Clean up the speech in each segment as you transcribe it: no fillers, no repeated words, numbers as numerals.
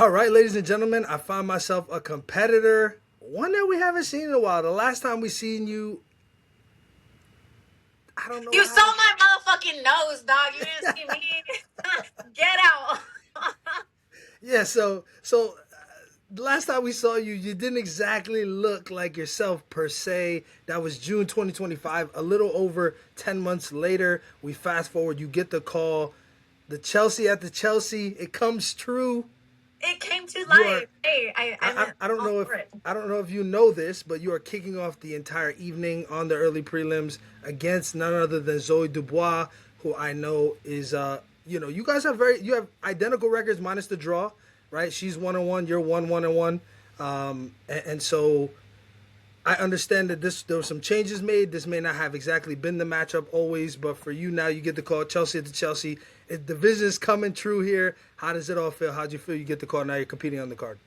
All right, ladies and gentlemen, I found myself a competitor, one that we haven't seen in a while. The last time we seen you, I don't know You saw how. my motherfucking nose, dog. You didn't see me. Get out. Yeah, so the last time we saw you, you didn't exactly look like yourself per se. That was June 2025. A little over 10 months later, we fast forward. You get the call, the Chelsea at the Chelsea. It comes true. It came to You are life. Hey, I'm I don't all know for if it. you know this, but you are kicking off the entire evening on the early prelims against none other than Zoe Dubois, who I know is you guys have you have identical records minus the draw, right? She's 1-1, you're 1-1, and so I understand that there were some changes made. This may not have exactly been the matchup always, but for you now, you get the call Chelsea at the Chelsea. If the vision is coming true here, how does it all feel? How do you feel you get the call now? You're competing on the card.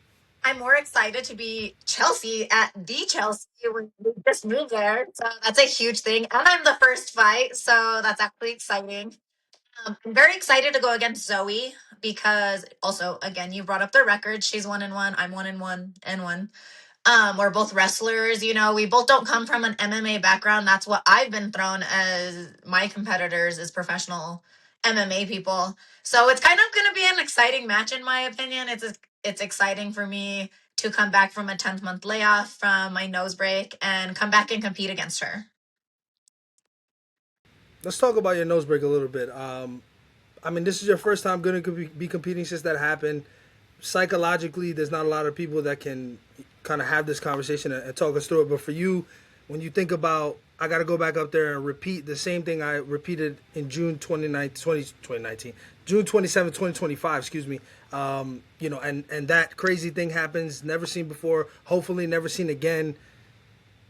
I'm more excited to be Chelsea at the Chelsea. We just moved there, so that's a huge thing. And I'm the first fight, so that's actually exciting. I'm very excited to go against Zoe because also, again, you brought up the record. She's 1-1. I'm 1-1 and 1. We're both wrestlers. We both don't come from an MMA background. That's what I've been thrown as my competitors is professional MMA people. So it's kind of going to be an exciting match, in my opinion. It's exciting for me to come back from a 10th month layoff from my nose break and come back and compete against her. Let's talk about your nose break a little bit. I mean, this is your first time going to be competing since that happened. Psychologically, there's not a lot of people that can kind of have this conversation and talk us through it. But for you, when you think about, I got to go back up there and repeat the same thing I repeated in June 2019, June 27, 2025, excuse me. And that crazy thing happens, never seen before, hopefully never seen again.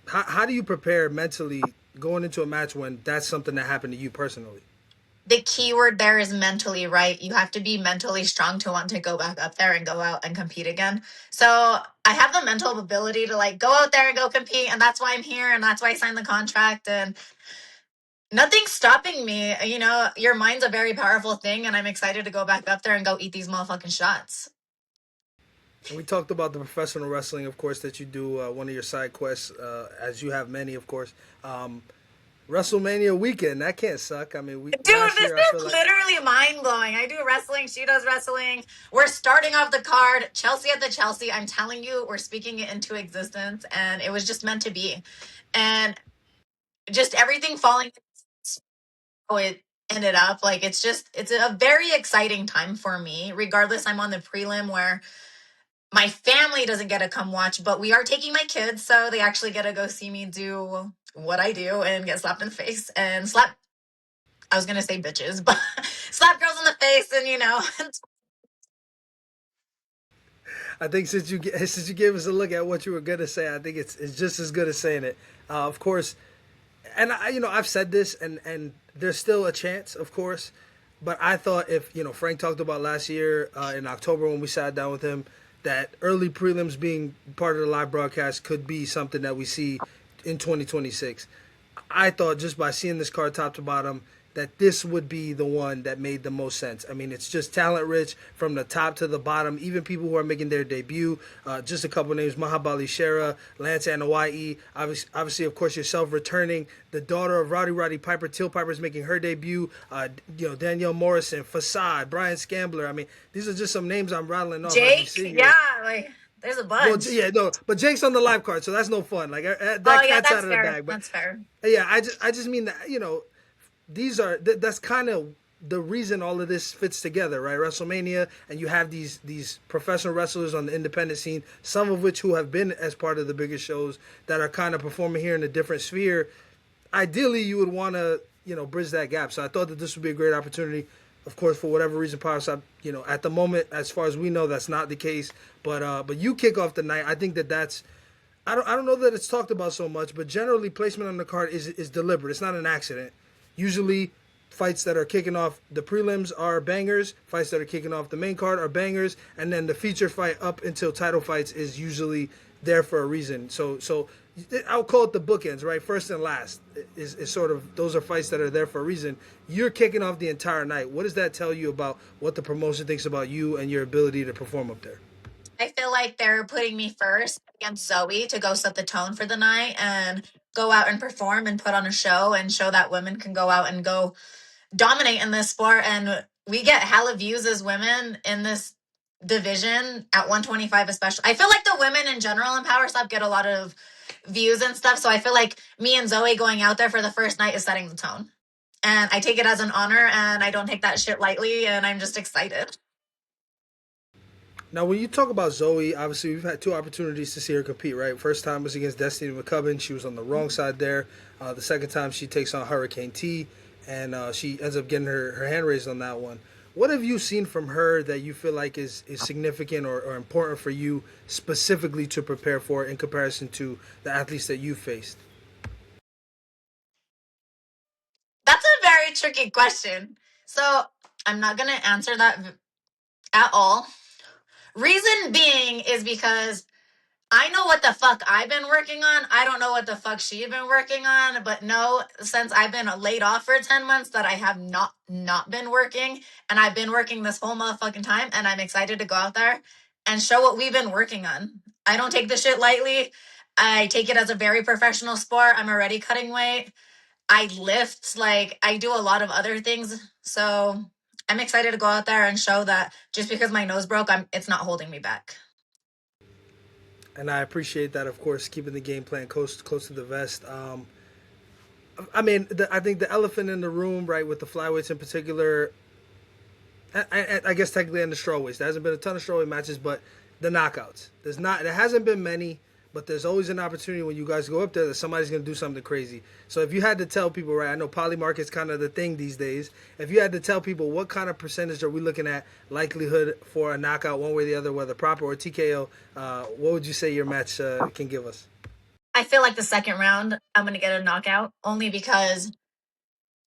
How do you prepare mentally going into a match when that's something that happened to you personally? The key word there is mentally, right? You have to be mentally strong to want to go back up there and go out and compete again. So I have the mental ability to like go out there and go compete, and that's why I'm here, and that's why I signed the contract, and nothing's stopping me. Your mind's a very powerful thing, and I'm excited to go back up there and go eat these motherfucking shots. We talked about the professional wrestling, of course, that you do, one of your side quests, as you have many, of course. WrestleMania Weekend, that can't suck. I mean, we Dude, last this year I feel is like literally mind blowing. I do wrestling. She does wrestling. We're starting off the card. Chelsea at the Chelsea. I'm telling you, we're speaking it into existence. And it was just meant to be. And just everything falling how it ended up. Like, it's a very exciting time for me. Regardless, I'm on the prelim where my family doesn't get to come watch, but we are taking my kids. So they actually get to go see me do what I do and get slapped in the face and slap. I was gonna say bitches, but slap girls in the face, and I think since you gave us a look at what you were gonna say, I think it's just as good as saying it. Of course, and I've said this, and there's still a chance, of course. But I thought if Frank talked about last year in October when we sat down with him that early prelims being part of the live broadcast could be something that we see in 2026. I thought just by seeing this card top to bottom that this would be the one that made the most sense. I mean, it's just talent rich from the top to the bottom. Even people who are making their debut, just a couple names: Mahabali Shera, Lance Anoa'i, obviously, of course, yourself returning. The daughter of Roddy Piper, Till Piper, is making her debut. Danielle Morrison, Facade, Brian Scambler. I mean, these are just some names I'm rattling off as we Jake, sit here. yeah, like there's a Well, bunch. yeah, no, but Jake's on the live card, so that's no fun. Like Oh that yeah, cat's out that's of the fair. bag. But That's fair. yeah, I just mean that these are that's kind of the reason all of this fits together, right? WrestleMania, and you have these professional wrestlers on the independent scene, some of which who have been as part of the biggest shows that are kind of performing here in a different sphere. Ideally, you would want to bridge that gap. So I thought that this would be a great opportunity. Of course, for whatever reason, Power Stop, at the moment, as far as we know, that's not the case. But you kick off the night. I think that's. I don't know that it's talked about so much, but generally placement on the card is deliberate. It's not an accident. Usually, fights that are kicking off the prelims are bangers. Fights that are kicking off the main card are bangers, and then the feature fight up until title fights is usually there for a reason. So I'll call it the bookends, right? First and last is sort of those are fights that are there for a reason. You're kicking off the entire night. What does that tell you about what the promotion thinks about you and your ability to perform up there? I feel like they're putting me first against Zoe to go set the tone for the night and go out and perform and put on a show and show that women can go out and go dominate in this sport. And we get hella views as women in this division at 125 especially. I feel like the women in general in Power Stop get a lot of views and stuff. So I feel like me and Zoe going out there for the first night is setting the tone. And I take it as an honor and I don't take that shit lightly and I'm just excited. Now, when you talk about Zoe, obviously we've had two opportunities to see her compete, right? First time was against Destiny McCubbin. She was on the wrong side there. The second time she takes on Hurricane T, and she ends up getting her hand raised on that one. What have you seen from her that you feel like is significant or important for you specifically to prepare for in comparison to the athletes that you faced? That's a very tricky question. So I'm not going to answer that at all. Reason being is because I know what the fuck I've been working on. I don't know what the fuck she's been working on, but no, since I've been laid off for 10 months that I have not been working, and I've been working this whole motherfucking time, and I'm excited to go out there and show what we've been working on. I don't take this shit lightly. I take it as a very professional sport. I'm already cutting weight. I lift, like I do a lot of other things. So I'm excited to go out there and show that just because my nose broke, it's not holding me back. And I appreciate that, of course, keeping the game plan close to the vest. I mean, I think the elephant in the room, right, with the flyweights in particular, I guess technically in the strawweights, there hasn't been a ton of strawweight matches, but the knockouts, there hasn't been many, but there's always an opportunity when you guys go up there that somebody's going to do something crazy. So if you had to tell people, right, I know polymark is kind of the thing these days. If you had to tell people what kind of percentage are we looking at likelihood for a knockout one way or the other, whether proper or TKO, what would you say your match can give us? I feel like the second round, I'm going to get a knockout only because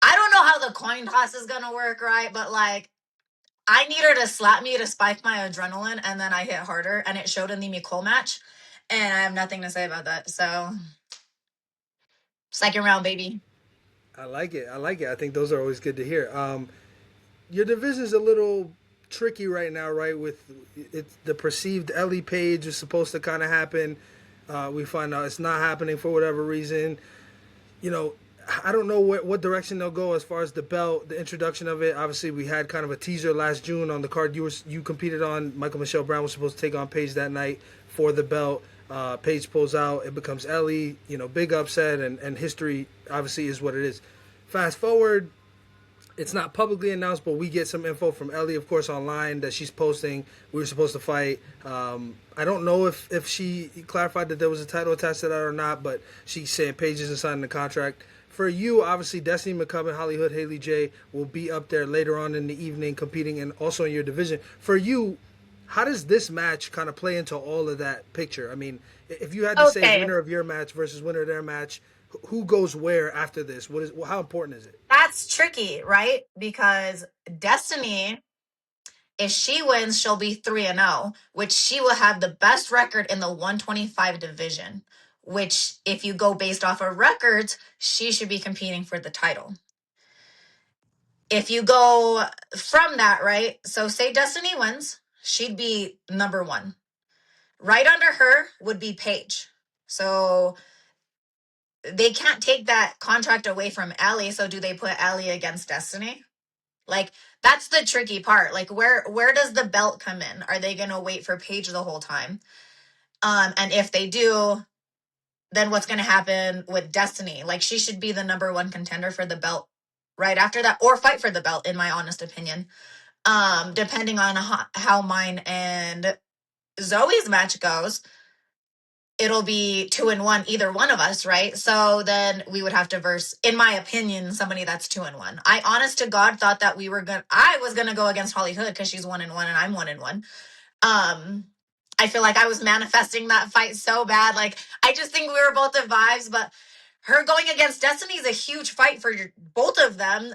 I don't know how the coin toss is going to work, right? But like, I need her to slap me to spike my adrenaline and then I hit harder. And it showed in the Nicole match. And I have nothing to say about that. So, second round, baby. I like it. I like it. I think those are always good to hear. Your division is a little tricky right now, right? With the perceived Ellie page is supposed to kind of happen. We find out it's not happening for whatever reason. You know, I don't know what direction they'll go as far as the belt, the introduction of it. Obviously, we had kind of a teaser last June on the card you competed on. Michael Michelle Brown was supposed to take on Paige that night for the belt. Paige pulls out. It becomes Ellie. You know, big upset, and history obviously is what it is. Fast forward, it's not publicly announced, but we get some info from Ellie, of course, online that she's posting. We were supposed to fight. I don't know if she clarified that there was a title attached to that or not, but she said Paige isn't signing the contract. For you, obviously, Destiny McCubbin, Hollywood, Haley J will be up there later on in the evening competing and also in your division. For you, how does this match kind of play into all of that picture? I mean, if you had to say Okay. winner of your match versus winner of their match, who goes where after this? How important is it? That's tricky, right? Because Destiny, if she wins, she'll be 3-0, which she will have the best record in the 125 division, which if you go based off of records, she should be competing for the title. If you go from that, right? So say Destiny wins, she'd be number 1. Right under her would be Paige. So they can't take that contract away from Allie, so do they put Allie against Destiny? Like that's the tricky part. Like where does the belt come in? Are they gonna wait for Paige the whole time? And if they do, then what's gonna happen with Destiny? Like she should be the number 1 contender for the belt right after that, or fight for the belt, in my honest opinion. Depending on how mine and Zoe's match goes, it'll be 2-1, either one of us, right? So then we would have to verse, in my opinion, somebody that's 2-1. I honest to God thought that I was gonna go against Holly Hood because she's 1-1 and I'm 1-1. Um, I feel like I was manifesting that fight so bad. Like I just think we were both the vibes, but her going against Destiny is a huge fight for both of them.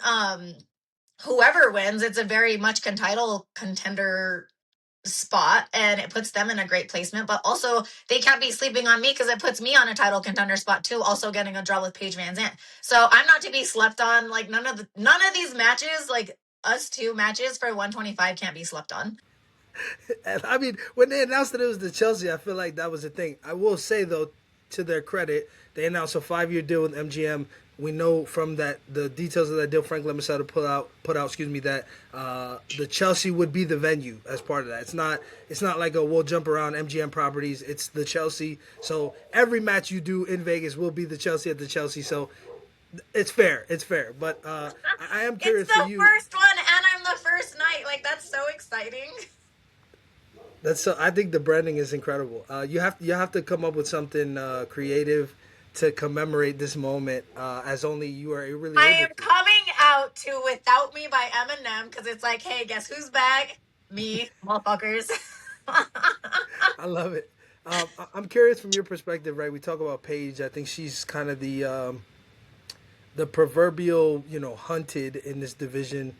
Whoever wins, it's a very much title contender spot and it puts them in a great placement, but also they can't be sleeping on me because it puts me on a title contender spot too, also getting a draw with Paige Van Zandt. So I'm not to be slept on. Like none of these matches, like us two matches for 125 can't be slept on. And I mean, when they announced that it was the Chelsea, I feel like that was the thing. I will say though, to their credit, they announced a 5-year deal with MGM. We know from that the details of that deal, Frank Lemoncello put out, excuse me, that the Chelsea would be the venue as part of that. It's not like a we'll jump around MGM properties. It's the Chelsea. So every match you do in Vegas will be the Chelsea at the Chelsea. So it's fair. It's fair. But I am It's curious for the you. first one, and I'm the first night. Like, that's so exciting. That's so. I think the branding is incredible. You have to come up with something creative to commemorate this moment, as only you are really I able am to. coming out to Without Me by Eminem because it's like, hey, guess who's back? Me, motherfuckers. I love it. I'm curious from your perspective, right? We talk about Paige. I think she's kind of the proverbial, hunted in this division.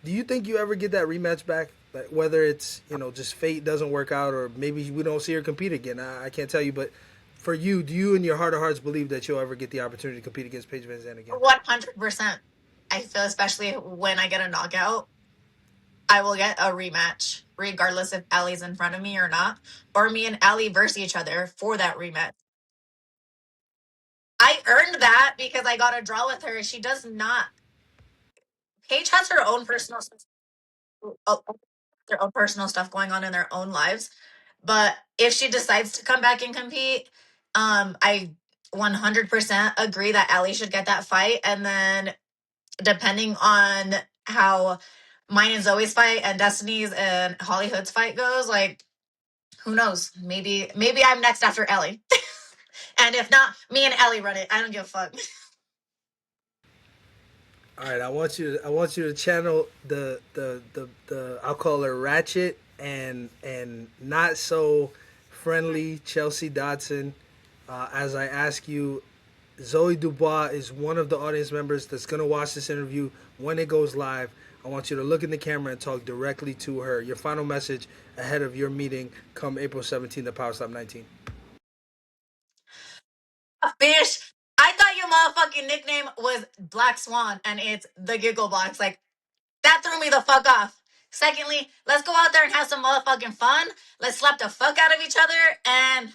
Do you think you ever get that rematch back? Like whether it's just fate doesn't work out, or maybe we don't see her compete again. I can't tell you, but for you, do you in your heart of hearts believe that you'll ever get the opportunity to compete against Paige Van Zandt again? 100%. I feel, especially when I get a knockout, I will get a rematch, regardless if Allie's in front of me or not, or me and Allie verse each other for that rematch. I earned that because I got a draw with her. She does not. Paige has her own personal stuff, their own personal stuff going on in their own lives. But if she decides to come back and compete, I 100% agree that Allie should get that fight. And then depending on how mine and Zoe's fight and Destiny's and Hollywood's fight goes, like who knows? Maybe I'm next after Ellie. And if not, me and Ellie run it. I don't give a fuck. All right, I want you to channel the I'll call her ratchet and not so friendly Chelsea Dodson, as I ask you. Zoe Dubois is one of the audience members that's gonna watch this interview when it goes live. I want you to look in the camera and talk directly to her. Your final message ahead of your meeting come April 17th at Power Stop 19. Bitch, I thought your motherfucking nickname was Black Swan and it's the Giggle Box. Like, that threw me the fuck off. Secondly, let's go out there and have some motherfucking fun. Let's slap the fuck out of each other. And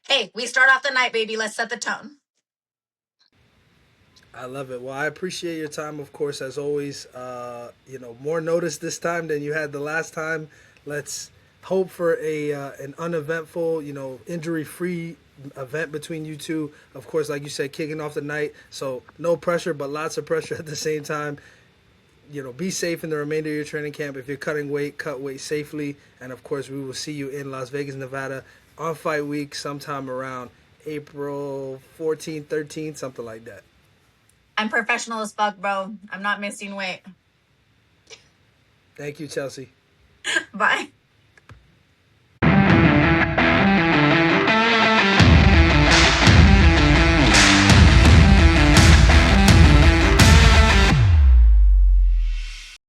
hey, we start off the night, baby. Let's set the tone. I love it. Well, I appreciate your time, of course, as always. More notice this time than you had the last time. Let's hope for a an uneventful, injury-free event between you two. Of course, like you said, kicking off the night, so no pressure, but lots of pressure at the same time. Be safe in the remainder of your training camp. If you're cutting weight, cut weight safely. And of course, we will see you in Las Vegas, Nevada on fight week sometime around April 14th, 13th, something like that. I'm professional as fuck, bro. I'm not missing weight. Thank you, Chelsea. Bye.